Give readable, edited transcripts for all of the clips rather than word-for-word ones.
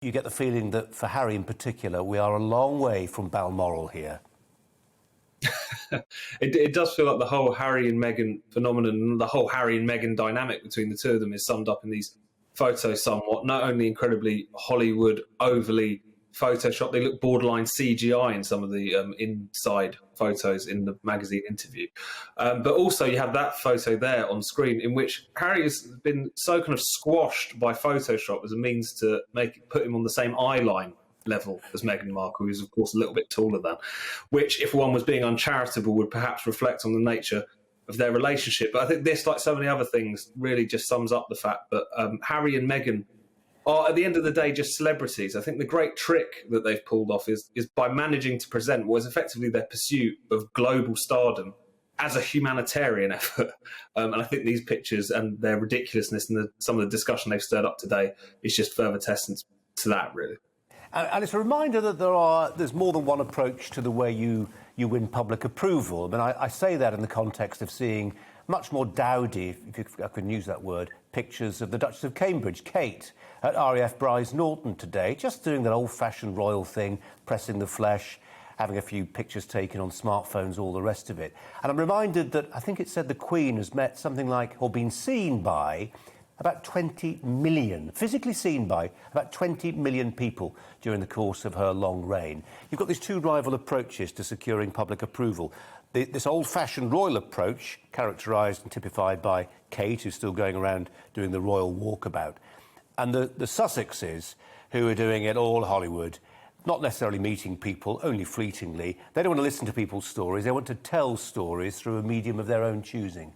you get the feeling that for Harry in particular, we are a long way from Balmoral here. It does feel like the whole Harry and Meghan phenomenon, the whole Harry and Meghan dynamic between the two of them is summed up in these photos somewhat. Not only incredibly Hollywood, overly photoshopped, they look borderline CGI in some of the inside photos in the magazine interview. But also you have that photo there on screen in which Harry has been so kind of squashed by Photoshop as a means to put him on the same eye line level as Meghan Markle, who's of course a little bit taller than, which if one was being uncharitable would perhaps reflect on the nature of their relationship. But I think this, like so many other things, really just sums up the fact that Harry and Meghan are at the end of the day just celebrities. I think the great trick that they've pulled off is by managing to present what is effectively their pursuit of global stardom as a humanitarian effort. And I think these pictures and their ridiculousness and some of the discussion they've stirred up today is just further testament to that, really. And it's a reminder that there's more than one approach to the way you win public approval. I mean, I say that in the context of seeing much more dowdy, if I can use that word, pictures of the Duchess of Cambridge, Kate, at RAF Bryce Norton today, just doing that old-fashioned royal thing, pressing the flesh, having a few pictures taken on smartphones, all the rest of it. And I'm reminded that I think it said the Queen has met something like, or been seen by, about 20 million, physically seen by about 20 million people during the course of her long reign. You've got these two rival approaches to securing public approval. This old-fashioned royal approach, characterised and typified by Kate, who's still going around doing the royal walkabout, and the Sussexes, who are doing it all Hollywood, not necessarily meeting people, only fleetingly. They don't want to listen to people's stories. They want to tell stories through a medium of their own choosing.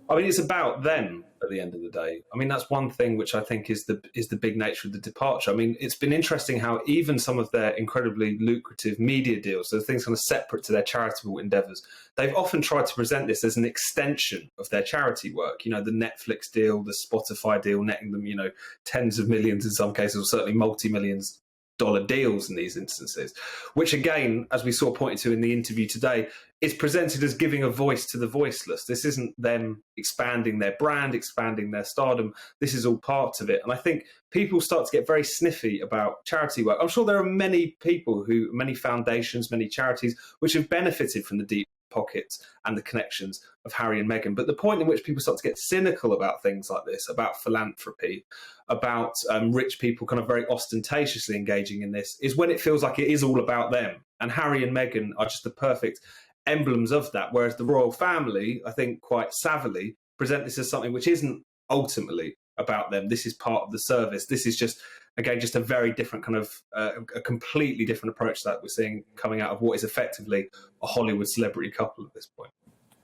I mean, it's about them at the end of the day. I mean, that's one thing which I think is the big nature of the departure. I mean, it's been interesting how even some of their incredibly lucrative media deals, so things kind of separate to their charitable endeavours, they've often tried to present this as an extension of their charity work. You know, the Netflix deal, the Spotify deal, netting them, you know, tens of millions in some cases, or certainly multi-millions dollar deals in these instances, which again, as we saw pointed to in the interview today, is presented as giving a voice to the voiceless. This isn't them expanding their brand, expanding their stardom. This is all part of it. And I think people start to get very sniffy about charity work. I'm sure there are many people many foundations, many charities, which have benefited from the deep pockets and the connections of Harry and Meghan. But the point in which people start to get cynical about things like this, about philanthropy, about rich people kind of very ostentatiously engaging in this, is when it feels like it is all about them. And Harry and Meghan are just the perfect emblems of that, whereas the royal family, I think quite savvily, present this as something which isn't ultimately about them. This is part of the service. This is just, again, just a very different kind of, a completely different approach that we're seeing coming out of what is effectively a Hollywood celebrity couple at this point.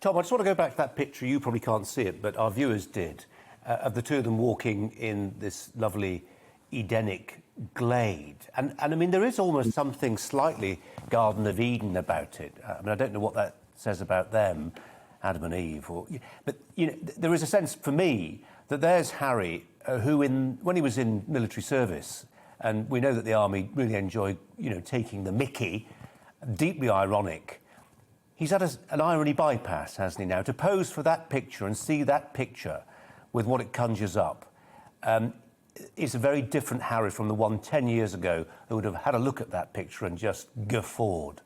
Tom, I just want to go back to that picture. You probably can't see it, but our viewers did, of the two of them walking in this lovely Edenic glade. And I mean, there is almost something slightly Garden of Eden about it. I mean, I don't know what that says about them, Adam and Eve, but you know, there is a sense for me that there's Harry, who when he was in military service, and we know that the army really enjoyed, you know, taking the mickey, deeply ironic. He's had an irony bypass, hasn't he now, to pose for that picture and see that picture with what it conjures up. It's a very different Harry from the one 10 years ago who would have had a look at that picture and just guffawed.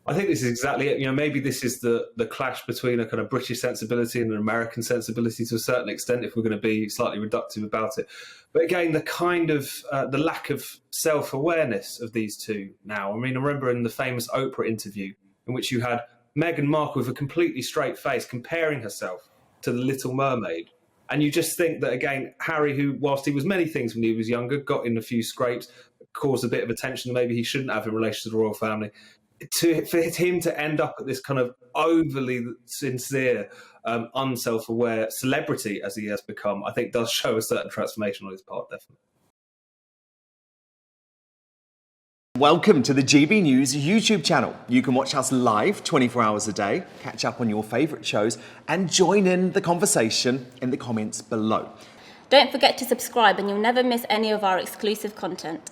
I think this is exactly it. You know, maybe this is the clash between a kind of British sensibility and an American sensibility to a certain extent, if we're going to be slightly reductive about it. But again, the kind of the lack of self-awareness of these two now. I mean, I remember in the famous Oprah interview in which you had Meghan Markle with a completely straight face comparing herself to the Little Mermaid. And you just think that, again, Harry, who, whilst he was many things when he was younger, got in a few scrapes, caused a bit of attention that maybe he shouldn't have in relation to the royal family, for him to end up at this kind of overly sincere, unself-aware celebrity as he has become, I think does show a certain transformation on his part, definitely. Welcome to the GB News YouTube channel. You can watch us live 24 hours a day, catch up on your favourite shows, and join in the conversation in the comments below. Don't forget to subscribe and you'll never miss any of our exclusive content.